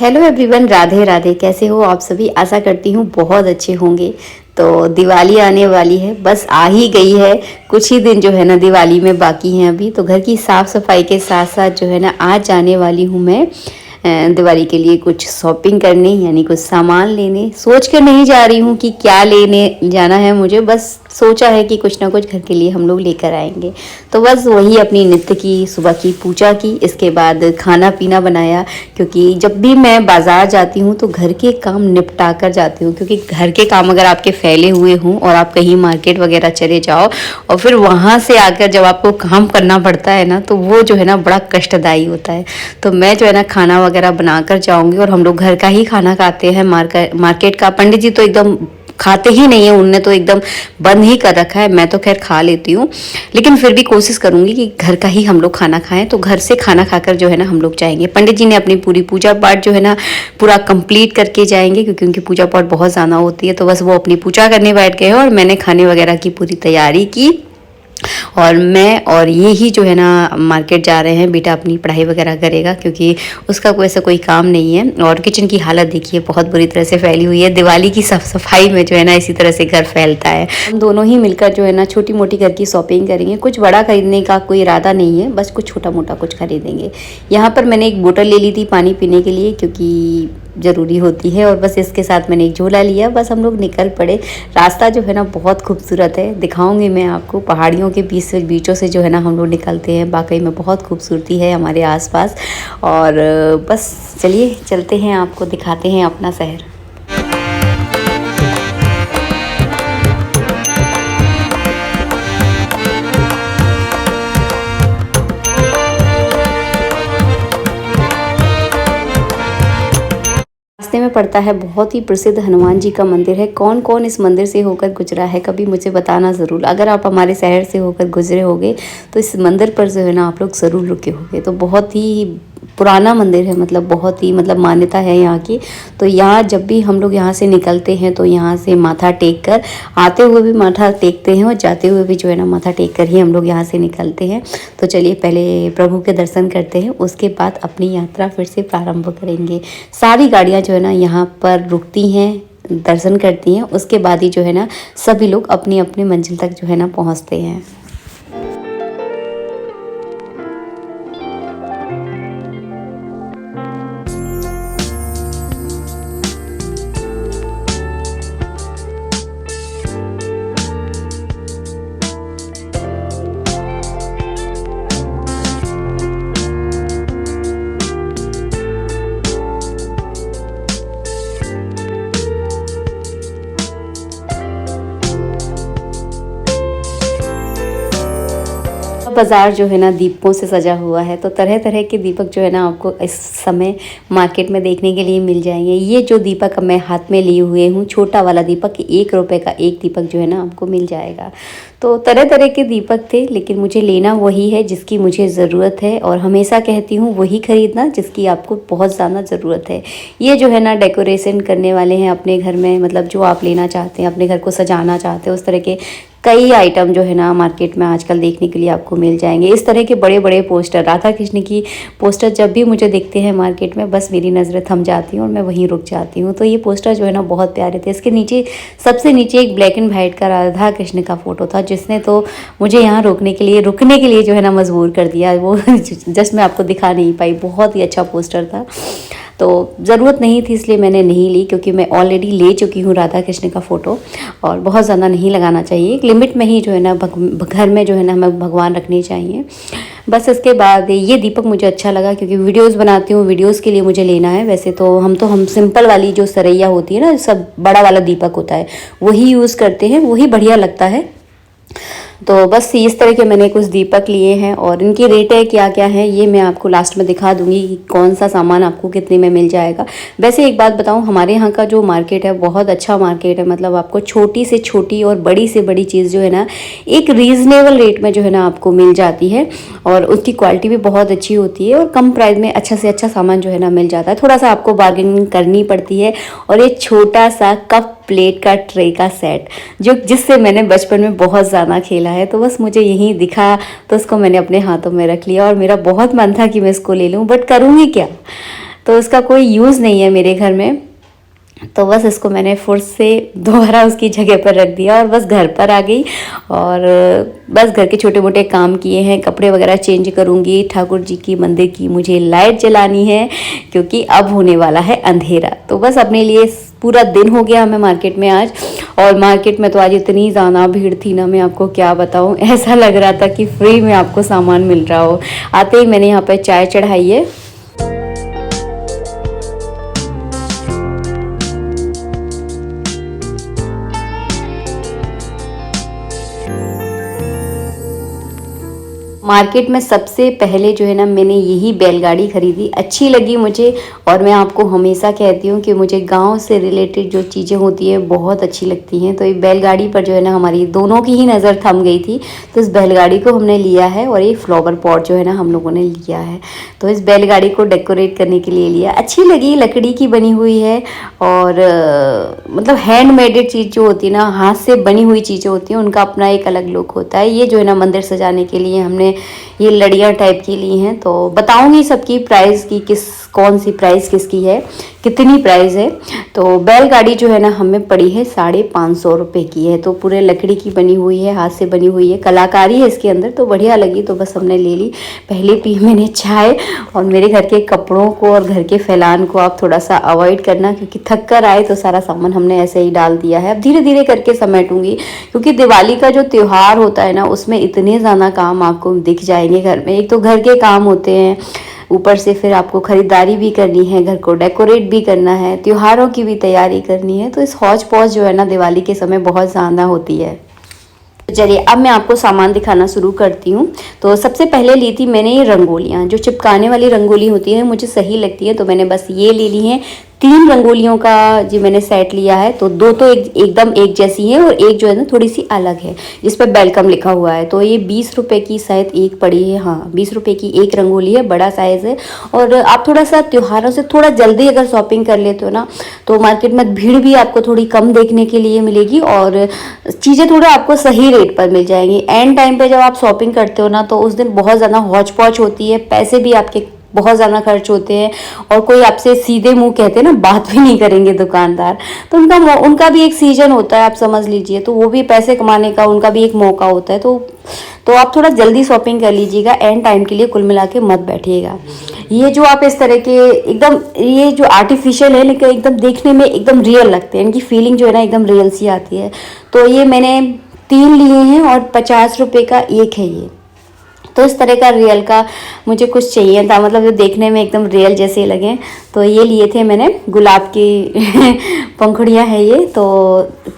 Hello everyone, Radhe Radhe. कैसे हो आप सभी? आशा करती हूँ बहुत अच्छे होंगे। तो दिवाली आने वाली है, बस आ ही गई है। कुछ ही दिन जो है ना दिवाली में बाकी हैं अभी। तो घर की साफ़ सफाई के साथ साथ जो है ना आज जाने वाली हूँ मैं दिवाली के लिए कुछ शॉपिंग करने, यानी कुछ सामान लेने। सोच कर नहीं जा रही हूँ कि क्या लेने जाना है मुझे, बस सोचा है कि कुछ ना कुछ घर के लिए हम लोग लेकर आएंगे। तो बस वही अपनी नित्य की सुबह की पूजा की, इसके बाद खाना पीना बनाया। क्योंकि जब भी मैं बाज़ार जाती हूँ तो घर के काम निपटा कर जाती हूँ, क्योंकि घर के काम अगर आपके फैले हुए हों और आप कहीं मार्केट वगैरह चले जाओ और फिर वहाँ से आकर जब आपको काम करना पड़ता है ना, तो वो जो है ना बड़ा कष्टदायी होता है। तो मैं जो है ना खाना वगैरह बनाकर जाऊंगी, और हम लोग घर का ही खाना खाते हैं। मार्केट का पंडित जी तो एकदम खाते ही नहीं है, उनने तो एकदम बंद ही कर रखा है। मैं तो खैर खा लेती हूँ, लेकिन फिर भी कोशिश करूंगी कि घर का ही हम लोग खाना खाएं। तो घर से खाना खाकर जो है ना हम लोग जाएंगे। पंडित जी ने अपनी पूरी पूजा पाठ जो है ना पूरा कंप्लीट करके जाएंगे, क्योंकि उनकी पूजा पाठ बहुत ज़्यादा होती है। तो बस वो अपनी पूजा करने बैठ गए हैं और मैंने खाने वगैरह की पूरी तैयारी की। और मैं और ये ही जो है ना मार्केट जा रहे हैं। बेटा अपनी पढ़ाई वगैरह करेगा, क्योंकि उसका कोई ऐसा कोई काम नहीं है। और किचन की हालत देखिए बहुत बुरी तरह से फैली हुई है। दिवाली की साफ सफाई में जो है ना इसी तरह से घर फैलता है। हम दोनों ही मिलकर जो है ना छोटी मोटी घर की शॉपिंग करेंगे। कुछ बड़ा खरीदने का कोई इरादा नहीं है, बस कुछ छोटा मोटा कुछ खरीदेंगे। यहाँ पर मैंने एक बोतल ले ली थी पानी पीने के लिए, क्योंकि ज़रूरी होती है। और बस इसके साथ मैंने एक झोला लिया, बस हम लोग निकल पड़े। रास्ता जो है ना बहुत खूबसूरत है, दिखाऊंगी मैं आपको। पहाड़ियों के बीचों से जो है ना हम लोग निकलते हैं। वाकई में बहुत खूबसूरती है हमारे आसपास। और बस चलिए चलते हैं, आपको दिखाते हैं अपना शहर। रास्ते में पड़ता है बहुत ही प्रसिद्ध हनुमान जी का मंदिर है। कौन कौन इस मंदिर से होकर गुजरा है कभी मुझे बताना ज़रूर। अगर आप हमारे शहर से होकर गुजरे होगे तो इस मंदिर पर जो है ना आप लोग ज़रूर रुके होंगे। तो बहुत ही पुराना मंदिर है, मतलब बहुत ही मान्यता है यहाँ की। तो यहाँ जब भी हम लोग यहाँ से निकलते हैं तो यहाँ से माथा टेक कर, आते हुए भी माथा टेकते हैं और जाते हुए भी जो है ना माथा टेक कर ही हम लोग यहाँ से निकलते हैं। तो चलिए पहले प्रभु के दर्शन करते हैं, उसके बाद अपनी यात्रा फिर से प्रारंभ करेंगे। सारी गाड़ियाँ जो है ना यहाँ पर रुकती हैं, दर्शन करती हैं, उसके बाद ही जो है ना सभी लोग अपनी अपनी मंजिल तक जो है ना पहुँचते हैं। बाज़ार जो है ना दीपकों से सजा हुआ है। तो तरह तरह के दीपक जो है ना आपको इस समय मार्केट में देखने के लिए मिल जाएंगे। ये जो दीपक मैं हाथ में लिए हुए हूँ, छोटा वाला दीपक, 1 रुपए का एक दीपक जो है ना आपको मिल जाएगा। तो तरह तरह के दीपक थे, लेकिन मुझे लेना वही है जिसकी मुझे ज़रूरत है। और हमेशा कहती हूँ वही ख़रीदना जिसकी आपको बहुत ज़्यादा ज़रूरत है। ये जो है ना डेकोरेशन करने वाले हैं अपने घर में, मतलब जो आप लेना चाहते हैं, अपने घर को सजाना चाहते हैं, उस तरह के कई आइटम जो है ना मार्केट में आजकल देखने के लिए आपको मिल जाएंगे। इस तरह के बड़े बड़े पोस्टर, राधा कृष्ण की पोस्टर जब भी मुझे दिखते हैं मार्केट में, बस मेरी नज़रें थम जाती हैं और मैं वहीं रुक जाती हूँ। तो ये पोस्टर जो है ना बहुत प्यारे थे। इसके नीचे, सबसे नीचे एक ब्लैक एंड वाइट का राधा कृष्ण का फ़ोटो था, जिसने तो मुझे यहाँ रुकने के लिए जो है ना मजबूर कर दिया। वो जस्ट मैं आपको दिखा नहीं पाई। बहुत ही अच्छा पोस्टर था। तो ज़रूरत नहीं थी इसलिए मैंने नहीं ली, क्योंकि मैं ऑलरेडी ले चुकी हूँ राधा कृष्ण का फ़ोटो। और बहुत ज़्यादा नहीं लगाना चाहिए, एक लिमिट में ही जो है ना घर में जो है ना हमें भगवान रखने चाहिए। बस इसके बाद ये दीपक मुझे अच्छा लगा, क्योंकि वीडियोस बनाती हूँ, वीडियोस के लिए मुझे लेना है। वैसे तो हम सिंपल वाली जो सरैया होती है ना, सब बड़ा वाला दीपक होता है, वही यूज़ करते हैं, वही बढ़िया लगता है। तो बस इस तरह के मैंने कुछ दीपक लिए हैं। और इनकी रेट है क्या क्या है ये मैं आपको लास्ट में दिखा दूंगी कि कौन सा सामान आपको कितने में मिल जाएगा। वैसे एक बात बताऊं, हमारे यहाँ का जो मार्केट है बहुत अच्छा मार्केट है। मतलब आपको छोटी से छोटी और बड़ी से बड़ी चीज़ जो है ना एक रीज़नेबल रेट में जो है ना आपको मिल जाती है। और उसकी क्वालिटी भी बहुत अच्छी होती है और कम प्राइस में अच्छा से अच्छा सामान जो है ना मिल जाता है। थोड़ा सा आपको बार्गेनिंग करनी पड़ती है। और एक छोटा सा कप प्लेट का ट्रे का सेट जिससे मैंने बचपन में बहुत ज़्यादा खेला है, तो बस मुझे यहीं दिखा तो उसको मैंने अपने हाथों में रख लिया। और मेरा बहुत मन था कि मैं इसको ले लूँ, बट करूँगी क्या। तो उसका कोई यूज़ नहीं है मेरे घर में। तो बस इसको मैंने फुर्स से दोबारा उसकी जगह पर रख दिया और बस घर पर आ गई और बस घर के छोटे मोटे काम किए हैं। कपड़े वगैरह चेंज करूँगी, ठाकुर जी की मंदिर की मुझे लाइट जलानी है क्योंकि अब होने वाला है अंधेरा। तो बस अपने लिए पूरा दिन हो गया हमें मार्केट में आज, और मार्केट में तो आज इतनी ज़्यादा भीड़ थी ना, मैं आपको क्या बताऊँ। ऐसा लग रहा था कि फ्री में आपको सामान मिल रहा हो। आते ही मैंने यहाँ पर चाय चढ़ाई है। मार्केट में सबसे पहले जो है ना मैंने यही बैलगाड़ी खरीदी, अच्छी लगी मुझे। और मैं आपको हमेशा कहती हूँ कि मुझे गांव से रिलेटेड जो चीज़ें होती हैं बहुत अच्छी लगती हैं। तो ये बैलगाड़ी पर जो है ना हमारी दोनों की ही नज़र थम गई थी, तो इस बैलगाड़ी को हमने लिया है। और ये फ्लावर पॉट जो है ना हम लोगों ने लिया है, तो इस बैलगाड़ी को डेकोरेट करने के लिए लिया। अच्छी लगी, लकड़ी की बनी हुई है और मतलब हैंडमेडेड चीज़ जो होती है ना, हाथ से बनी हुई चीज़ें होती हैं, उनका अपना एक अलग लुक होता है। ये जो है ना मंदिर सजाने के लिए हमने ये लड़ियाँ टाइप की ली हैं। तो बताऊंगी सबकी प्राइस की, कौन सी प्राइस किसकी है, कितनी प्राइस है। तो बैलगाड़ी जो है ना हमें पड़ी है 550 रुपये की है। तो पूरे लकड़ी की बनी हुई है, हाथ से बनी हुई है, कलाकारी है इसके अंदर, तो बढ़िया लगी। तो बस हमने ले ली। पहले पी मैंने चाय। और मेरे घर के कपड़ों को और घर के फैलान को आप थोड़ा सा अवॉइड करना, क्योंकि थक कर आए तो सारा सामान हमने ऐसे ही डाल दिया है। अब धीरे धीरे करके समेटूंगी, क्योंकि दिवाली का जो त्यौहार होता है ना उसमें इतने ज़्यादा काम आपको दिख जाएंगे घर में। एक तो घर के काम होते हैं, ऊपर से फिर आपको ख़रीदारी भी करनी है, घर को डेकोरेट भी करना है, त्योहारों की भी तैयारी करनी है। तो इस हौच पौच जो है ना दिवाली के समय बहुत ज़्यादा होती है। चलिए अब मैं आपको सामान दिखाना शुरू करती हूँ। तो सबसे पहले ली थी मैंने ये रंगोलियाँ, जो चिपकाने वाली रंगोली होती है, मुझे सही लगती है, तो मैंने बस ये ले ली हैं। 3 रंगोलियों का जी मैंने सेट लिया है। तो 2 तो एकदम एक जैसी है और एक जो है ना थोड़ी सी अलग है, जिस पर वेलकम लिखा हुआ है। तो ये 20 रुपये की शायद एक पड़ी है। हाँ, 20 रुपये की एक रंगोली है, बड़ा साइज़ है। और आप थोड़ा सा त्योहारों से थोड़ा जल्दी अगर शॉपिंग कर लेते हो ना, तो मार्केट में भीड़ भी आपको थोड़ी कम देखने के लिए मिलेगी और चीज़ें थोड़ा आपको सही रेट पर मिल जाएंगी। एंड टाइम पे जब आप शॉपिंग करते हो ना, तो उस दिन बहुत ज़्यादा हौच पौच होती है, पैसे भी आपके बहुत ज़्यादा खर्च होते हैं, और कोई आपसे सीधे मुंह कहते हैं ना, बात भी नहीं करेंगे दुकानदार। तो उनका भी एक सीजन होता है, आप समझ लीजिए। तो वो भी पैसे कमाने का उनका भी एक मौका होता है। तो आप थोड़ा जल्दी शॉपिंग कर लीजिएगा, एंड टाइम के लिए कुल मिला के मत बैठिएगा। ये जो आप इस तरह के एकदम, ये जो आर्टिफिशियल है लेकिन एकदम देखने में एकदम रियल लगते हैं, इनकी फीलिंग जो है ना एकदम रियल सी आती है। तो ये मैंने 3 लिए हैं और 50 रुपये का एक है ये। तो इस तरह का रियल का मुझे कुछ चाहिए था, मतलब जो देखने में एकदम रियल जैसे लगे। तो ये लिए थे मैंने, गुलाब की पंखुड़ियाँ है ये। तो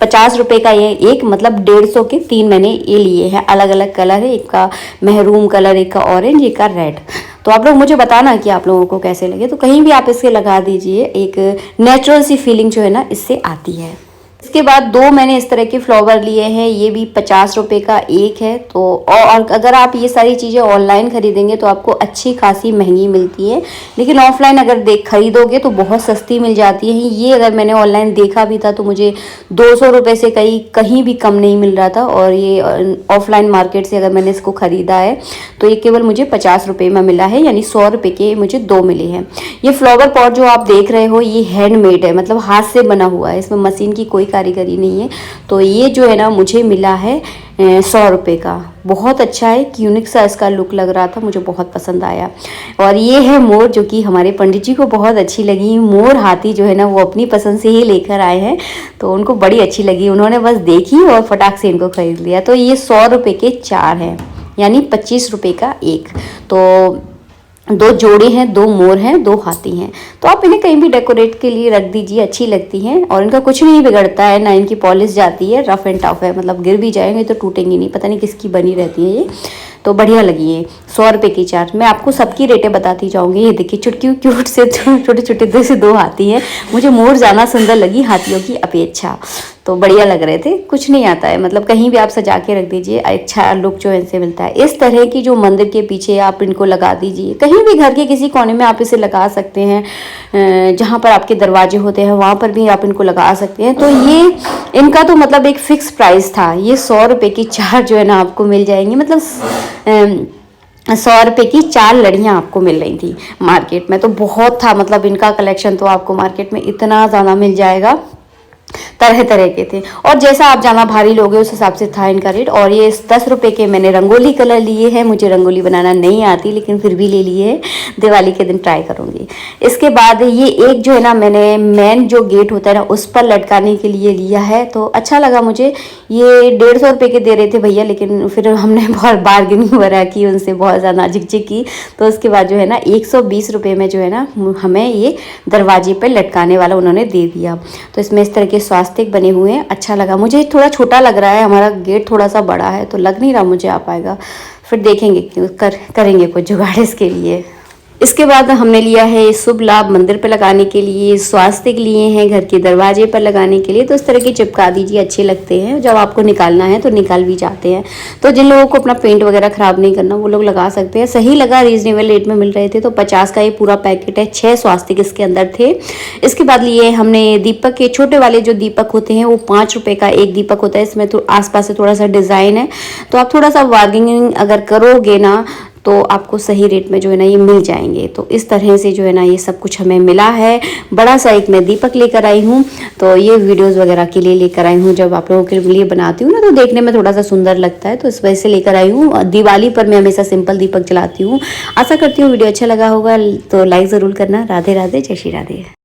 50 रुपये का ये एक, मतलब 150 के 3 मैंने ये लिए हैं। अलग अलग कलर है, एक का मेहरून कलर, एक का ऑरेंज, एक का रेड। तो आप लोग मुझे बताना कि आप लोगों को कैसे लगे। तो कहीं भी आप इसके लगा दीजिए, एक नेचुरल सी फीलिंग जो है ना इससे आती है। इसके बाद 2 मैंने इस तरह के फ्लावर लिए हैं, ये भी 50 रुपये का एक है। तो और अगर आप ये सारी चीज़ें ऑनलाइन खरीदेंगे तो आपको अच्छी खासी महंगी मिलती है, लेकिन ऑफलाइन अगर खरीदोगे तो बहुत सस्ती मिल जाती है। ये अगर मैंने ऑनलाइन देखा भी था तो मुझे 200 रुपये से कहीं भी कम नहीं मिल रहा था। और ये ऑफलाइन मार्केट से अगर मैंने इसको ख़रीदा है तो ये केवल मुझे 50 रुपये में मिला है, यानी 100 रुपये के मुझे 2 मिले हैं। ये फ्लावर पॉट जो आप देख रहे हो ये हैंडमेड है, मतलब हाथ से बना हुआ है, इसमें मशीन की कोई कारीगरी नहीं है। तो ये जो है ना मुझे मिला है 100 रुपये का। बहुत अच्छा है, यूनिक सा इसका लुक लग रहा था, मुझे बहुत पसंद आया। और ये है मोर, जो कि हमारे पंडित जी को बहुत अच्छी लगी। मोर हाथी जो है ना वो अपनी पसंद से ही लेकर आए हैं, तो उनको बड़ी अच्छी लगी। उन्होंने बस देखी और फटाक से इनको खरीद लिया। तो ये 100 रुपये के 4 हैं, यानी 25 रुपये का एक। तो 2 जोड़े हैं, 2 मोर हैं, 2 हाथी हैं। तो आप इन्हें कहीं भी डेकोरेट के लिए रख दीजिए, अच्छी लगती हैं। और इनका कुछ नहीं बिगड़ता है, ना इनकी पॉलिश जाती है, रफ एंड टफ है, मतलब गिर भी जाएंगे तो टूटेंगी नहीं। पता नहीं किसकी बनी रहती है ये, तो बढ़िया लगी है। 100 रुपये की 4। मैं आपको सबकी रेटें बताती जाऊंगी। ये देखिए चुटकी क्यूट से छोटे छोटे से 2 हाथी हैं। मुझे मोर ज़्यादा सुंदर लगी हाथियों की अपेक्षा, तो बढ़िया लग रहे थे। कुछ नहीं आता है, मतलब कहीं भी आप सजा के रख दीजिए, अच्छा लुक जो इनसे मिलता है। इस तरह की जो मंदिर के पीछे आप इनको लगा दीजिए, कहीं भी घर के किसी कोने में आप इसे लगा सकते हैं। जहाँ पर आपके दरवाजे होते हैं वहाँ पर भी आप इनको लगा सकते हैं। तो ये इनका तो मतलब एक फ़िक्स प्राइस था। ये 100 रुपये की 4 जो है ना आपको मिल जाएंगी, मतलब 100 रुपये की 4 लड़ियाँ आपको मिल रही थी मार्केट में। तो बहुत था, मतलब इनका कलेक्शन तो आपको मार्केट में इतना ज़्यादा मिल जाएगा, तरह तरह के थे। और जैसा आप ज़्यादा भारी लोगे उस हिसाब से था इनका रेट। और ये 10 रुपये के मैंने रंगोली कलर लिए हैं, मुझे रंगोली बनाना नहीं आती लेकिन फिर भी ले लिए हैं, दिवाली के दिन ट्राई करूँगी। इसके बाद ये एक जो है ना, मैंने मेन जो गेट होता है ना उस पर लटकाने के लिए लिया है, तो अच्छा लगा मुझे। ये 150 रुपये के दे रहे थे भैया, लेकिन फिर हमने बहुत बार्गेनिंग वगैरह की उनसे, बहुत ज़्यादा झिकझिक की। तो उसके बाद जो है ना 120 रुपये में जो है ना हमें ये दरवाजे पर लटकाने वाला उन्होंने दे दिया। तो इसमें इस तरह के स्वास्तिक बने हुए हैं, अच्छा लगा मुझे। थोड़ा छोटा लग रहा है, हमारा गेट थोड़ा सा बड़ा है तो लग नहीं रहा मुझे आ पाएगा, फिर देखेंगे करेंगे कुछ जुगाड़ इसके लिए। इसके बाद हमने लिया है शुभ लाभ मंदिर पे लगाने के लिए, स्वास्तिक लिए हैं घर के दरवाजे पर लगाने के लिए। तो इस तरह की चिपका दीजिए, अच्छे लगते हैं, जब आपको निकालना है तो निकाल भी जाते हैं। तो जिन लोगों को अपना पेंट वगैरह ख़राब नहीं करना वो लोग लगा सकते हैं। सही लगा, रीजनेबल रेट में मिल रहे थे। तो 50 का ये पूरा पैकेट है, 6 स्वास्तिक इसके अंदर थे। इसके बाद लिए हमने दीपक के छोटे वाले जो दीपक होते हैं वो 5 रुपये का एक दीपक होता है। इसमें तो आसपास से थोड़ा सा डिज़ाइन है, तो आप थोड़ा सा बार्गेनिंग अगर करोगे ना तो आपको सही रेट में जो है ना ये मिल जाएंगे। तो इस तरह से जो है ना ये सब कुछ हमें मिला है। बड़ा सा एक मैं दीपक लेकर आई हूँ, तो ये वीडियोस वगैरह के लिए लेकर आई हूँ। जब आप लोगों के लिए बनाती हूँ ना तो देखने में थोड़ा सा सुंदर लगता है, तो इस वजह से लेकर आई हूँ। दिवाली पर मैं हमेशा सिंपल दीपक जलाती हूँ। आशा करती हूँ वीडियो अच्छा लगा होगा, तो लाइक ज़रूर करना। राधे राधे, जय श्री राधे।